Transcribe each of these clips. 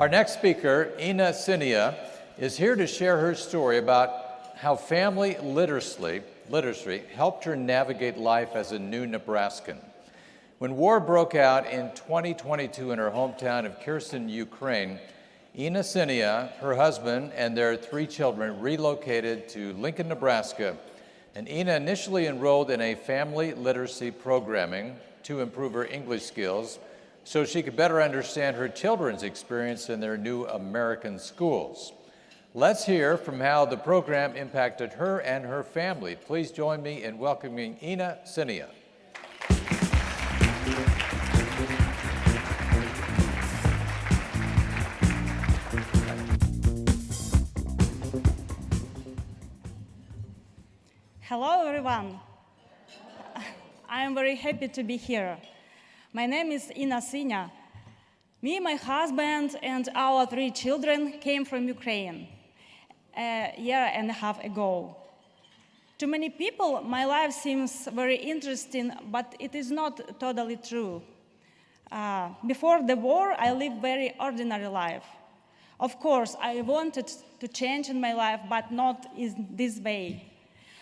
Our next speaker, Synia, is here to share her story about how family literacy helped her navigate life as a new Nebraskan. When war broke out in 2022 in her hometown of Kherson, Ukraine, Synia, her husband, and their 3 children relocated to Lincoln, Nebraska. And Ina initially enrolled in a family literacy programming to improve her English skills so she could better understand her children's experience in their new American schools. Let's hear from how the program impacted her and her family. Please join me in welcoming Synia. Hello, everyone. I am very happy to be here. My name is Synia. Me, my husband, and our 3 children came from Ukraine a year and a half ago. To many people, my life seems very interesting, but it is not totally true. Before the war, I lived a very ordinary life. Of course, I wanted to change in my life, but not in this way.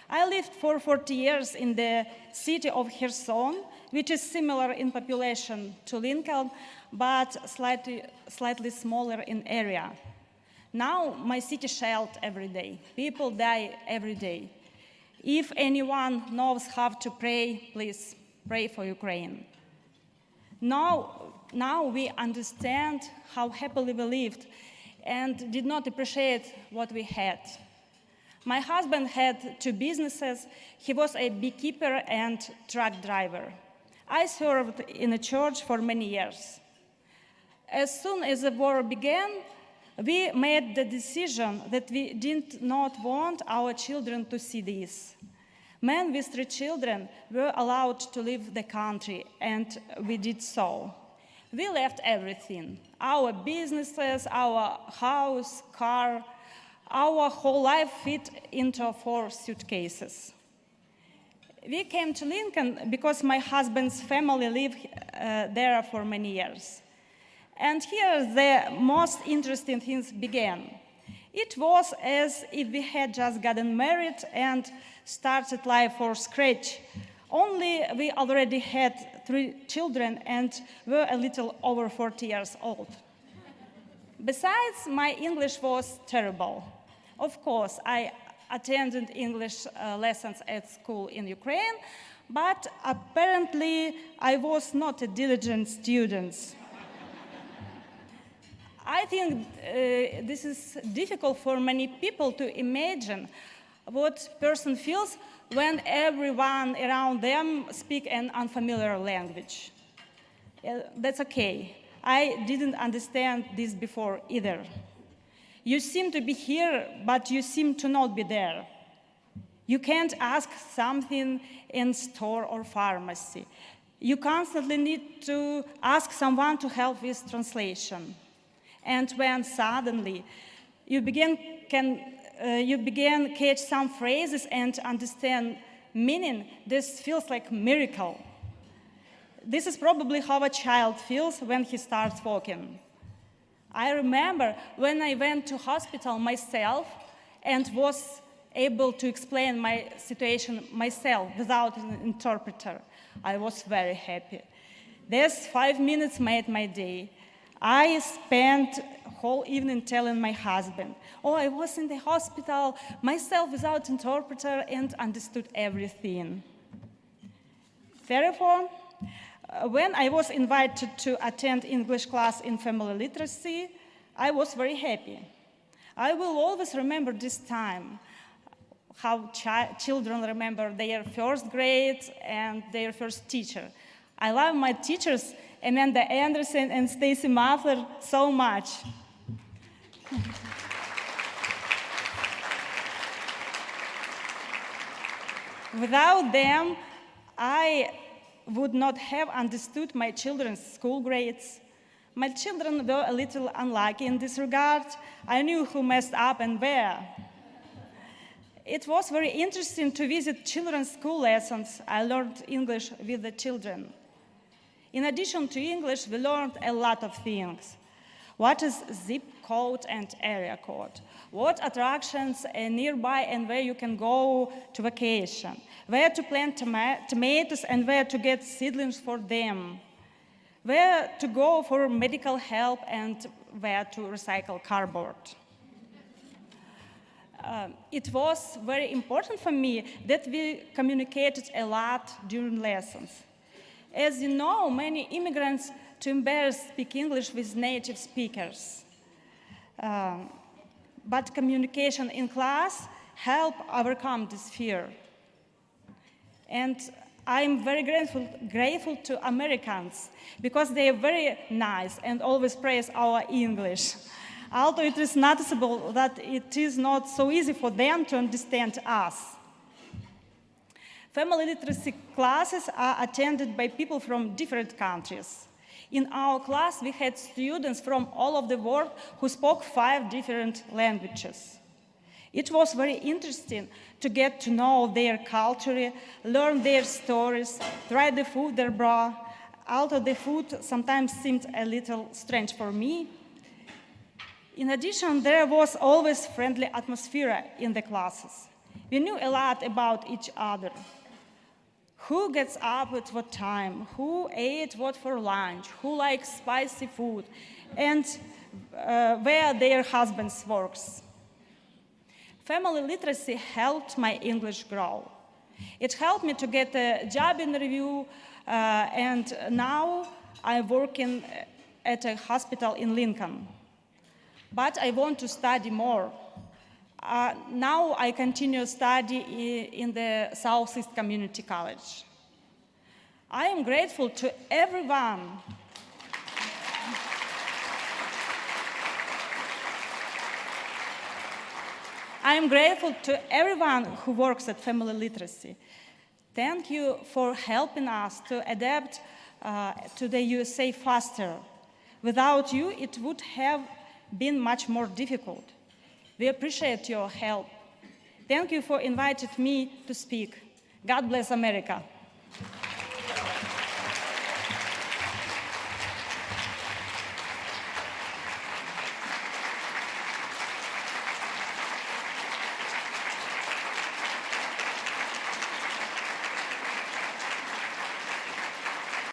I lived for 40 years in the city of Kherson, which is similar in population to Lincoln, but slightly smaller in area. Now my city shells every day. People die every day. If anyone knows how to pray, please pray for Ukraine. Now we understand how happily we lived and did not appreciate what we had. My husband had 2 businesses. He was a beekeeper and truck driver. I served in a church for many years. As soon as the war began, we made the decision that we did not want our children to see this. Men with 3 children were allowed to leave the country, and we did so. We left everything: our businesses, our house, car. Our whole life fit into 4 suitcases. We came to Lincoln because my husband's family lived there for many years. And here the most interesting things began. It was as if we had just gotten married and started life from scratch. Only we already had 3 children and were a little over 40 years old. Besides, my English was terrible. Of course, I attended English lessons at school in Ukraine, but apparently I was not a diligent student. I think this is difficult for many people to imagine what a person feels when everyone around them speaks an unfamiliar language. That's okay. I didn't understand this before either. You seem to be here, but you seem to not be there. You can't ask something in store or pharmacy. You constantly need to ask someone to help with translation. And when suddenly you begin catch some phrases and understand meaning, this feels like a miracle. This is probably how a child feels when he starts walking. I remember when I went to hospital myself and was able to explain my situation myself without an interpreter. I was very happy. These 5 minutes made my day. I spent the whole evening telling my husband, I was in the hospital myself without interpreter and understood everything. Therefore, when I was invited to attend English class in family literacy, I was very happy. I will always remember this time, how children remember their first grade and their first teacher. I love my teachers, Amanda Anderson and Stacy Muffler, so much. Without them, I would not have understood my children's school grades. My children were a little unlucky in this regard. I knew who messed up and where. It was very interesting to visit children's school lessons. I learned English with the children. In addition to English, we learned a lot of things. What is zip code and area code? What attractions are nearby and where you can go to vacation? Where to plant tomatoes and where to get seedlings for them? Where to go for medical help and where to recycle cardboard? It was very important for me that we communicated a lot during lessons. As you know, many immigrants to embarrass speak English with native speakers. But communication in class helped overcome this fear. And I'm very grateful to Americans because they are very nice and always praise our English. Although it is noticeable that it is not so easy for them to understand us. Family literacy classes are attended by people from different countries. In our class, we had students from all over the world who spoke 5 different languages. It was very interesting to get to know their culture, learn their stories, try the food they brought, although the food sometimes seemed a little strange for me. In addition, there was always friendly atmosphere in the classes. We knew a lot about each other. Who gets up at what time, who ate what for lunch, who likes spicy food, and where their husbands works. Family literacy helped my English grow. It helped me to get a job interview, and now I'm working at a hospital in Lincoln. But I want to study more. Now I continue study in the Southeast Community College. I am grateful to everyone. I am grateful to everyone who works at Family Literacy. Thank you for helping us to adapt to the USA faster. Without you, it would have been much more difficult. We appreciate your help. Thank you for inviting me to speak. God bless America.